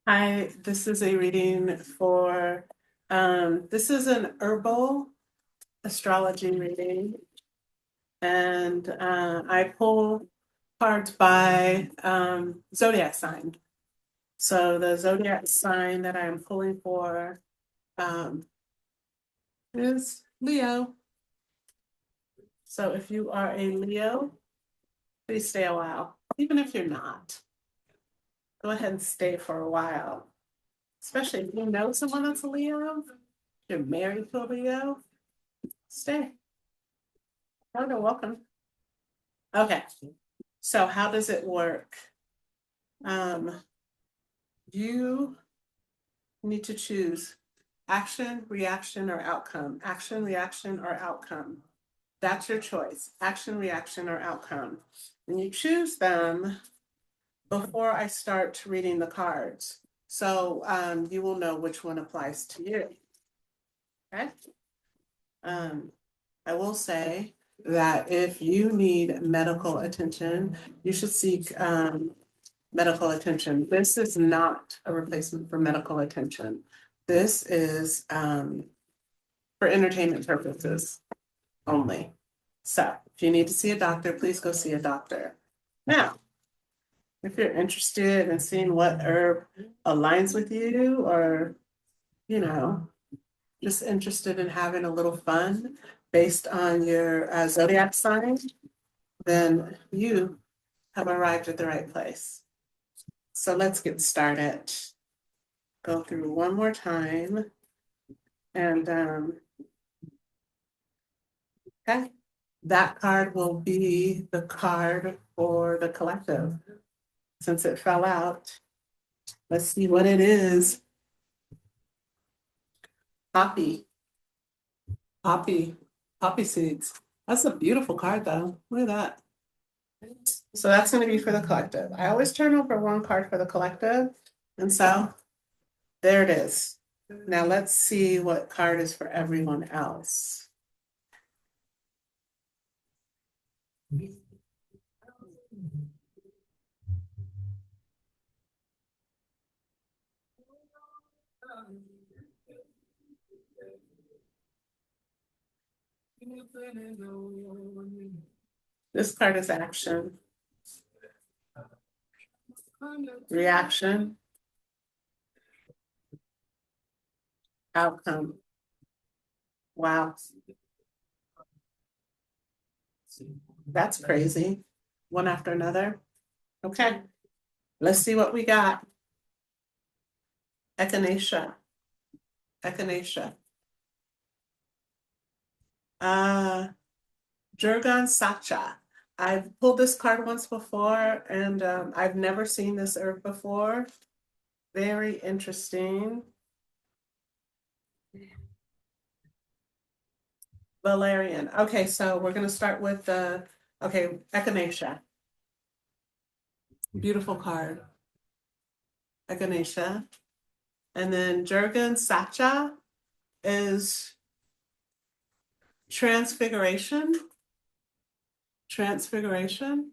Hi, this is a reading for, this is an herbal astrology reading. And I pull cards by zodiac sign. So the zodiac sign that I'm pulling for um, is Leo. So if you are a Leo, please stay a while. Even if you're not, go ahead and stay for a while. Especially if you know someone that's a Leo, if you're married to a Leo, stay. Oh, you're welcome. Okay, so how does it work? Um, you need to choose action, reaction, or outcome. Action, reaction, or outcome. That's your choice. Action, reaction, or outcome. And you choose them before I start reading the cards. So you will know which one applies to you. Okay. I will say that if you need medical attention, you should seek medical attention. This is not a replacement for medical attention. This is for entertainment purposes only. So if you need to see a doctor, please go see a doctor. Now, if you're interested in seeing what herb aligns with you, or, you know, just interested in having a little fun based on your zodiac sign, then you have arrived at the right place. So let's get started. Go through one more time. And okay, that card will be the card for the collective. Since it fell out, let's see what it is. Poppy, poppy, poppy seeds. That's a beautiful card though. Look at that. So that's going to be for the collective. I always turn over one card for the collective. And so there it is. Now let's see what card is for everyone else. This card is action, reaction, outcome. Wow, that's crazy. One after another. Okay, let's see what we got. Echinacea, echinacea. Uh, Jurgan Sacha. I've pulled this card once before, and I've never seen this herb before. Very interesting. Valerian. Okay, so we're gonna start with the, okay, echinacea. Beautiful card. Echinacea. And then Jurgen Sacha is transfiguration. Transfiguration.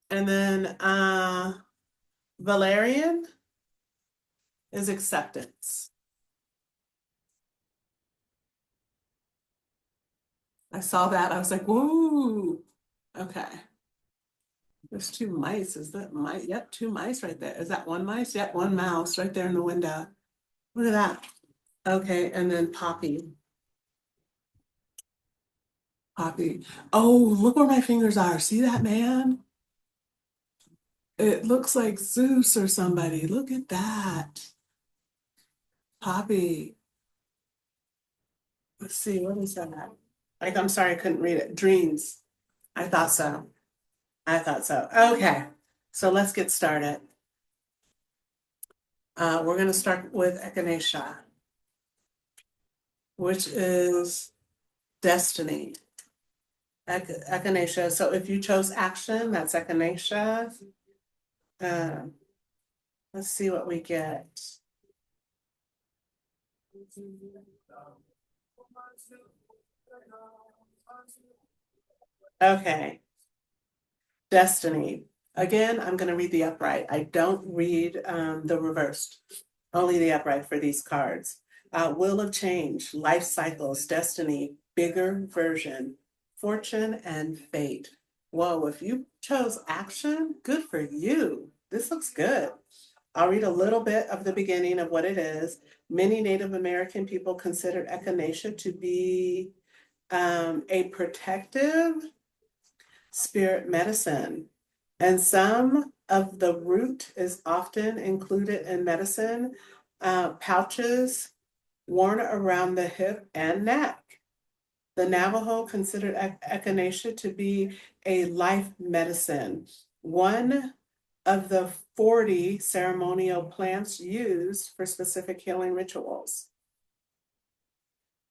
And then Valerian is acceptance. I saw that. I was like, whoa. Okay. There's two mice. Is that mice? Yep, two mice right there. Is that one mice? Yep, one mouse right there in the window. Look at that. Okay, and then Poppy. Poppy. Oh, look where my fingers are. See that, man? It looks like Zeus or somebody. Look at that. Poppy. Let's see, what is that? Like, I'm sorry, I couldn't read it. Dreams. I thought so. I thought so. Okay, so let's get started. We're going to start with echinacea, which is destiny. Echinacea. So if you chose action, that's echinacea. Uh, let's see what we get. Okay. Destiny. Again, I'm going to read the upright. I don't read the reversed, only the upright for these cards. Wheel of change, life cycles, destiny, bigger version, fortune, and fate. Whoa, if you chose action, good for you. This looks good. I'll read a little bit of the beginning of what it is. Many Native American people considered echinacea to be a protective spirit medicine. And some of the root is often included in medicine pouches worn around the hip and neck. The Navajo considered echinacea to be a life medicine, one of the 40 ceremonial plants used for specific healing rituals.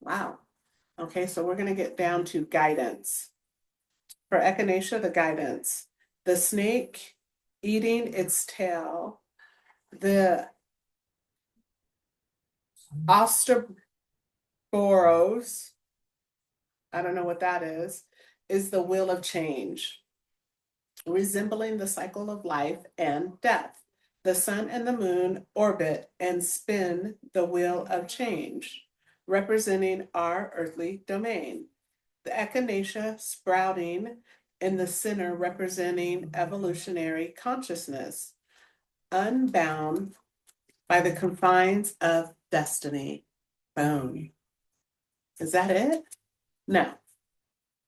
Wow. Okay, so we're going to get down to guidance. For echinacea, the guidance. The snake eating its tail. The osteoboros, I don't know what that is the wheel of change, resembling the cycle of life and death. The sun and the moon orbit and spin the wheel of change, representing our earthly domain. The echinacea sprouting in the center, representing evolutionary consciousness, unbound by the confines of destiny. Boom. Is that it? No.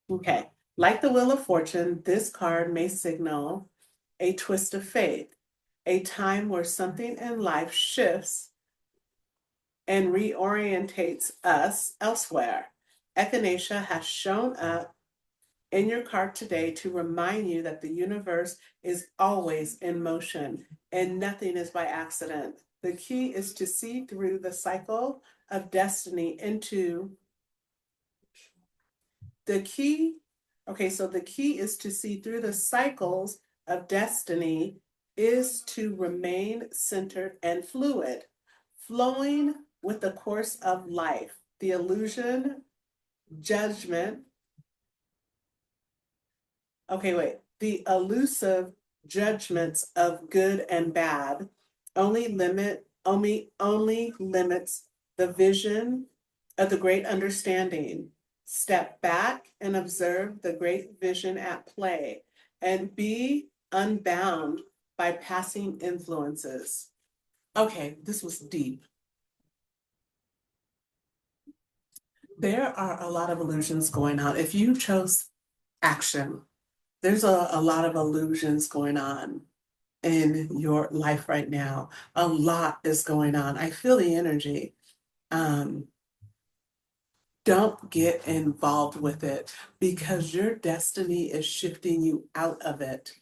Okay. Like the Wheel of Fortune, this card may signal a twist of fate, a time where something in life shifts and reorientates us elsewhere. Echinacea has shown up in your card today to remind you that the universe is always in motion and nothing is by accident. The key is to see through the cycle of destiny into the key. Okay, so the key is to see through the cycles of destiny is to remain centered and fluid, flowing with the course of life. The illusion, judgment, okay, wait. The elusive judgments of good and bad only limits the vision of the great understanding. Step back and observe the great vision at play and be unbound by passing influences. Okay, this was deep. There are a lot of illusions going on. If you chose action, there's a lot of illusions going on in your life right now. A lot is going on. I feel the energy. Um, don't get involved with it because your destiny is shifting you out of it.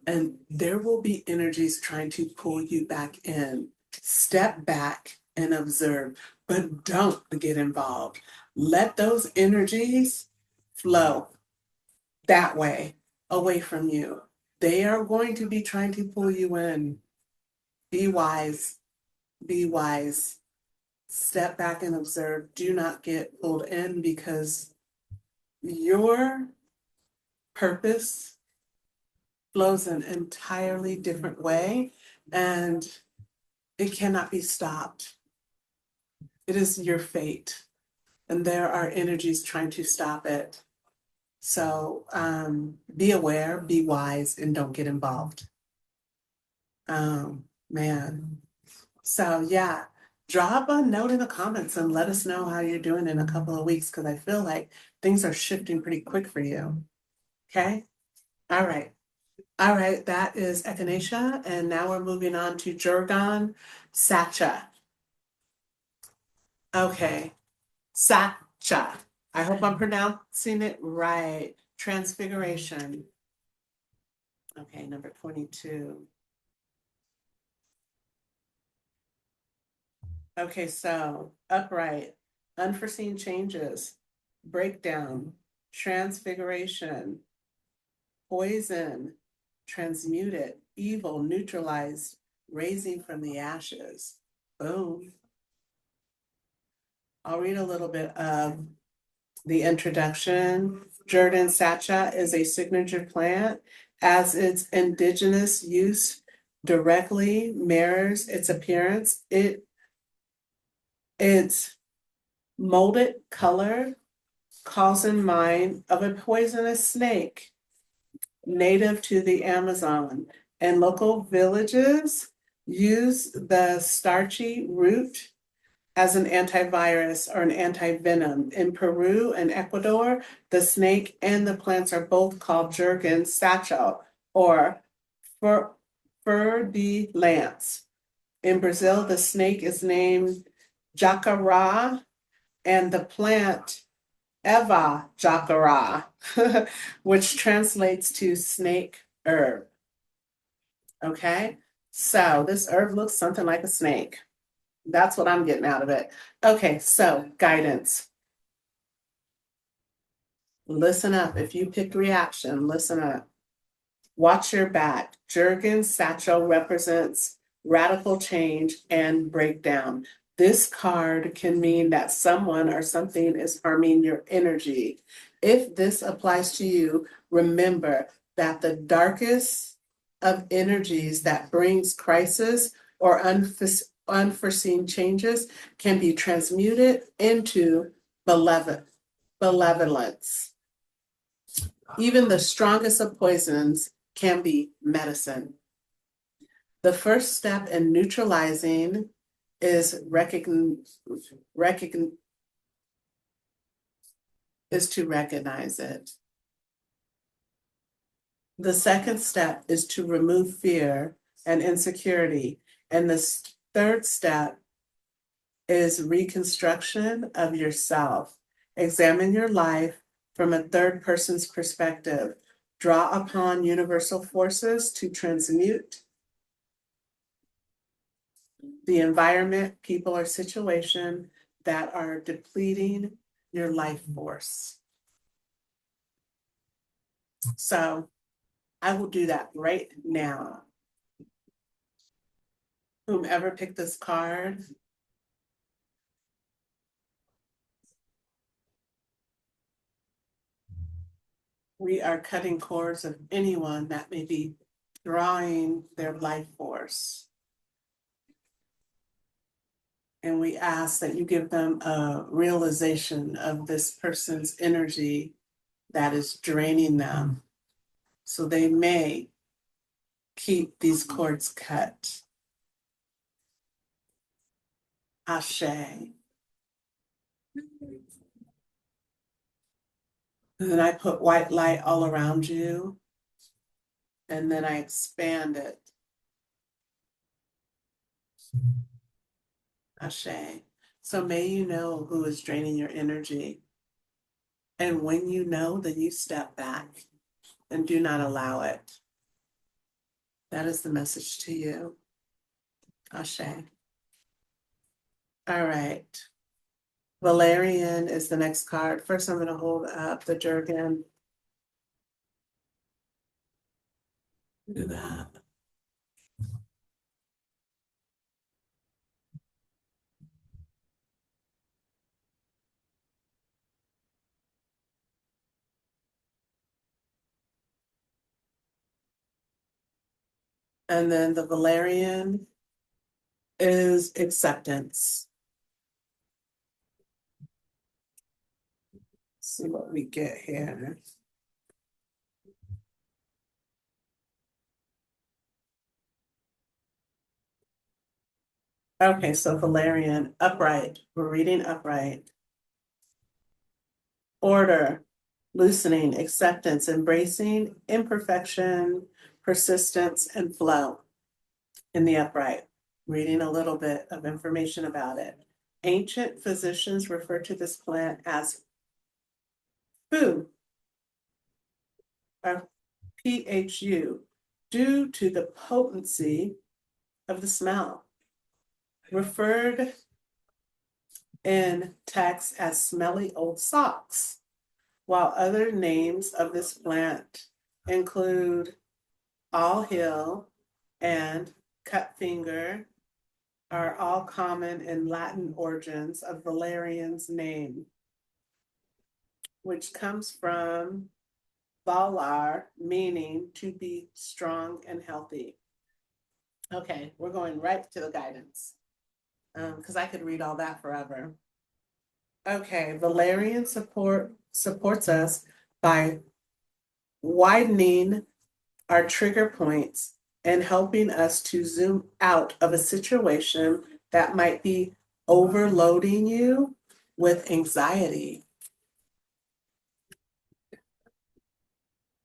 And there will be energies trying to pull you back in. Step back and observe, but don't get involved. Let those energies flow that way, away from you. They are going to be trying to pull you in. Be wise. Be wise. Step back and observe. Do not get pulled in because your purpose flows an entirely different way and it cannot be stopped. It is your fate, and there are energies trying to stop it. So be aware, be wise, and don't get involved. Man. So yeah, drop a note in the comments and let us know how you're doing in a couple of weeks because I feel like things are shifting pretty quick for you. Okay? All right. All right, that is Echinacea, and now we're moving on to Jurgon Sacha. Okay, Sacha. I hope I'm pronouncing it right. Transfiguration. Okay, number 22. Okay, so upright, unforeseen changes, breakdown, transfiguration, poison, transmuted, evil, neutralized, raising from the ashes. Boom. I'll read a little bit of the introduction. Jordan Sacha is a signature plant as its indigenous use directly mirrors its appearance. Its molded color calls in mind of a poisonous snake native to the Amazon, and local villages use the starchy root as an antivirus or an antivenom. In Peru and Ecuador, the snake and the plants are both called Jurgen satchel or fur de lance. In Brazil, the snake is named jacará and the plant Eva jacará, which translates to snake herb. Okay, so this herb looks something like a snake. That's what I'm getting out of it. Okay, so guidance. Listen up. If you picked reaction, listen up. Watch your back. Jurgen satchel represents radical change and breakdown. This card can mean that someone or something is harming your energy. If this applies to you, remember that the darkest of energies that brings crisis or unforeseen changes can be transmuted into benevolence. Even the strongest of poisons can be medicine. The first step in neutralizing is to recognize it. The second step is to remove fear and insecurity. And the third step is reconstruction of yourself. Examine your life from a third person's perspective. Draw upon universal forces to transmute the environment, people, or situation that are depleting your life force. So I will do that right now. Whomever picked this card, we are cutting cords of anyone that may be drawing their life force. And we ask that you give them a realization of this person's energy that is draining them, so they may keep these cords cut. Ashe. And then I put white light all around you, and then I expand it. Ashe. So may you know who is draining your energy. And when you know, then you step back and do not allow it. That is the message to you. Ashe. All right. Valerian is the next card. First, I'm going to hold up the Jurgen. Do that. And then the Valerian is acceptance. Let's see what we get here. Okay, so Valerian, upright. We're reading upright. Order, loosening, acceptance, embracing, imperfection, persistence, and flow in the upright. Reading a little bit of information about it. Ancient physicians refer to this plant as Phu, or PHU, due to the potency of the smell. Referred in text as smelly old socks, while other names of this plant include all hill and cut finger are all common in Latin origins of Valerian's name, which comes from Valar, meaning to be strong and healthy. Okay, we're going right to the guidance because I could read all that forever. Okay, Valerian supports us by widening our trigger points and helping us to zoom out of a situation that might be overloading you with anxiety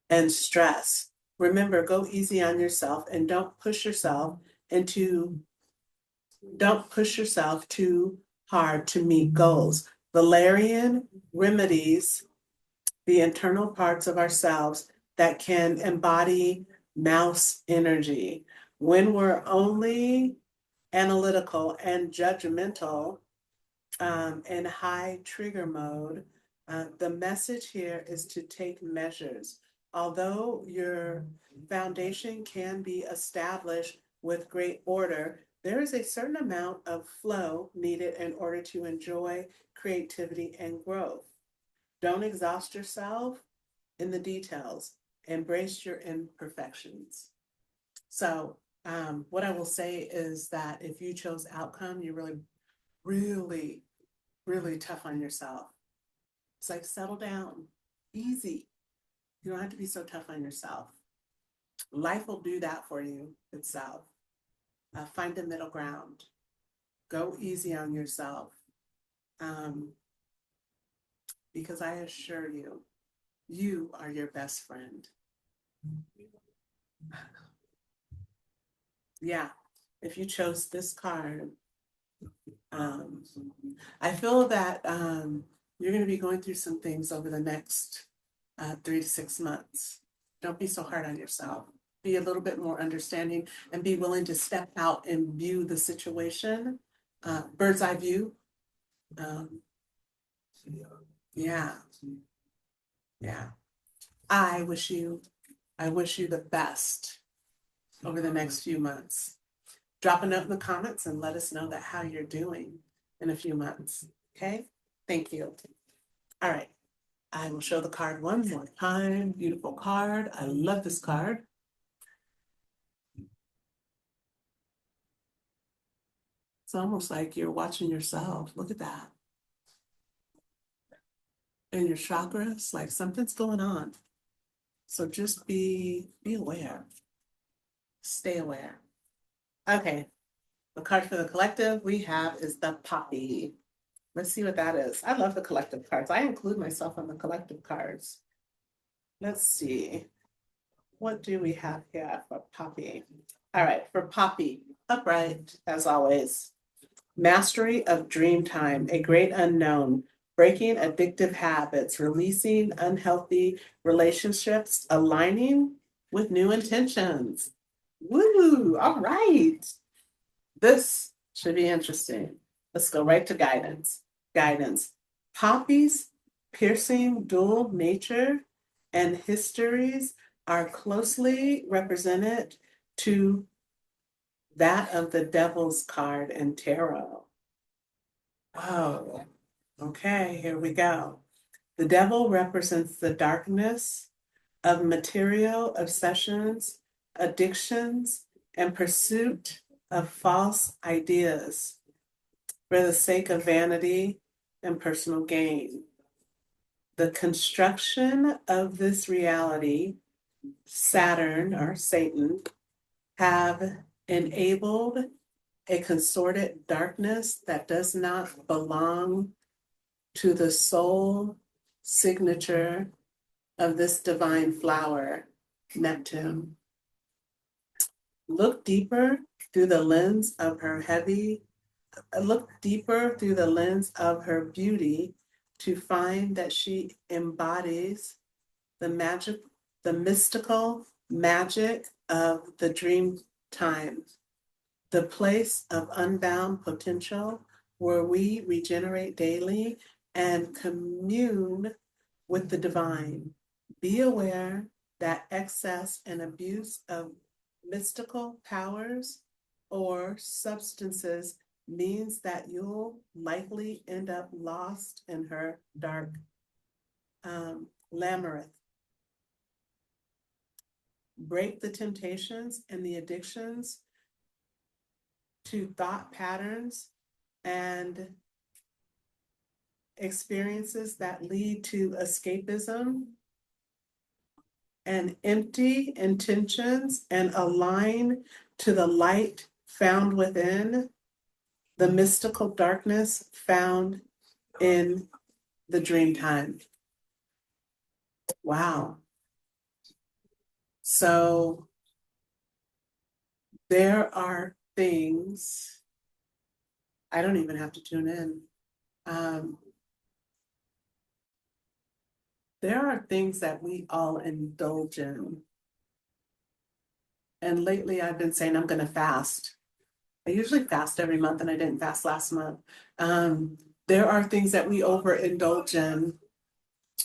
and stress. Remember, go easy on yourself and into don't push yourself too hard to meet goals. Valerian remedies the internal parts of ourselves that can embody mouse energy. When we're only analytical and judgmental in high trigger mode, the message here is to take measures. Although your foundation can be established with great order, there is a certain amount of flow needed in order to enjoy creativity and growth. Don't exhaust yourself in the details. Embrace your imperfections. So, what I will say is that if you chose outcome, you're really, really tough on yourself. It's like settle down, easy. You don't have to be so tough on yourself. Life will do that for you itself. Find a middle ground. Go easy on yourself. Um, because I assure you, you are your best friend. Yeah, if you chose this card, um, I feel that you're going to be going through some things over the next 3 to 6 months. Don't be so hard on yourself. Be a little bit more understanding and be willing to step out and view the situation, bird's eye view. Um, yeah, yeah. I wish you, I wish you the best over the next few months. Drop a note in the comments and let us know that how you're doing in a few months. Okay, thank you. All right, I will show the card one more time. Beautiful card. I love this card. It's almost like you're watching yourself. Look at that. And your chakras, like something's going on. So just be aware. Stay aware. Okay, the card for the collective we have is the poppy. Let's see what that is. I love the collective cards. I include myself on the collective cards. Let's see. What do we have here for Poppy? All right, for Poppy, upright as always. Mastery of dream time, a great unknown, breaking addictive habits, releasing unhealthy relationships, aligning with new intentions. Woo, all right. This should be interesting. Let's go right to guidance. Guidance. Poppy's piercing dual nature and histories are closely represented to that of the devil's card in tarot. Oh, okay, here we go. The devil represents the darkness of material obsessions, addictions, and pursuit of false ideas for the sake of vanity and personal gain. The construction of this reality, Saturn or Satan, have enabled a consorted darkness that does not belong to the soul signature of this divine flower, Neptune. Look deeper through the lens of her heavy, look deeper through the lens of her beauty to find that she embodies the magic, the mystical magic of the dream time, the place of unbound potential where we regenerate daily and commune with the divine. Be aware that excess and abuse of mystical powers or substances means that you'll likely end up lost in her dark labyrinth. break the temptations and the addictions to thought patterns and experiences that lead to escapism, and empty intentions and align to the light found within, the mystical darkness found in the dream time. Wow. So there are things, I don't even have to tune in. There are things that we all indulge in. And lately I've been saying I'm going to fast. I usually fast every month and I didn't fast last month. There are things that we overindulge in.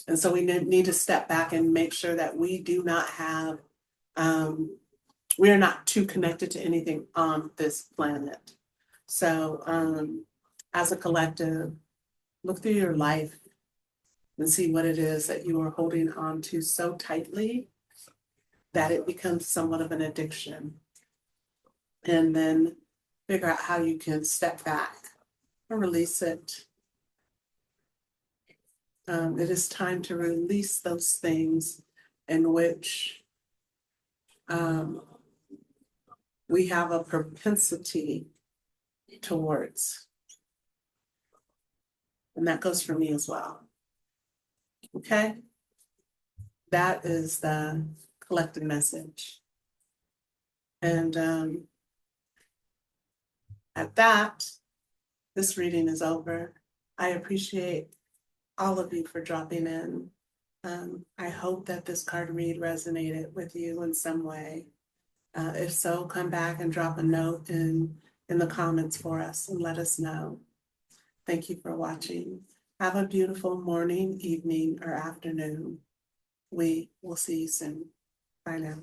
And so we need to step back and make sure that we do not have, we are not too connected to anything on this planet. So as a collective, look through your life and see what it is that you are holding on to so tightly that it becomes somewhat of an addiction. And then figure out how you can step back and release it. It is time to release those things in which we have a propensity towards. And that goes for me as well. Okay? That is the collective message. And at that, this reading is over. I appreciate all of you for dropping in. I hope that this card read resonated with you in some way. If so, come back and drop a note in the comments for us and let us know. Thank you for watching. Have a beautiful morning, evening, or afternoon. We will see you soon. Bye now.